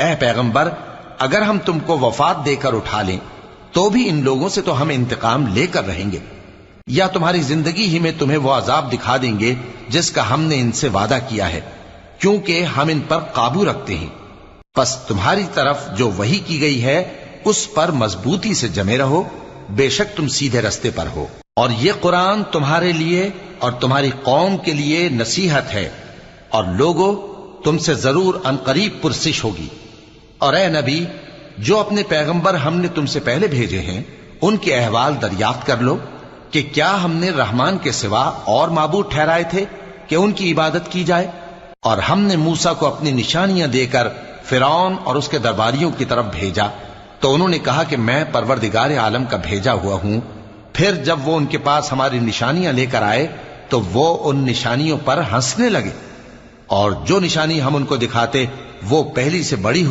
اے پیغمبر اگر ہم تم کو وفات دے کر اٹھا لیں تو بھی ان لوگوں سے تو ہم انتقام لے کر رہیں گے، یا تمہاری زندگی ہی میں تمہیں وہ عذاب دکھا دیں گے جس کا ہم نے ان سے وعدہ کیا ہے، کیونکہ ہم ان پر قابو رکھتے ہیں۔ پس تمہاری طرف جو وحی کی گئی ہے اس پر مضبوطی سے جمے رہو، بے شک تم سیدھے رستے پر ہو، اور یہ قرآن تمہارے لیے اور تمہاری قوم کے لیے نصیحت ہے، اور لوگوں تم سے ضرور عنقریب پرسش ہوگی۔ اور اے نبی جو اپنے پیغمبر ہم نے تم سے پہلے بھیجے ہیں ان کے احوال دریافت کر لو کہ کیا ہم نے رحمان کے سوا اور معبود ٹھہرائے تھے کہ ان کی عبادت کی جائے؟ اور ہم نے موسیٰ کو اپنی نشانیاں دے کر فرعون اور اس کے درباریوں کی طرف بھیجا تو انہوں نے کہا کہ میں پروردگار عالم کا بھیجا ہوا ہوں۔ پھر جب وہ ان کے پاس ہماری نشانیاں لے کر آئے تو وہ ان نشانیوں پر ہنسنے لگے، اور جو نشانی ہم ان کو دکھاتے وہ پہلی سے بڑی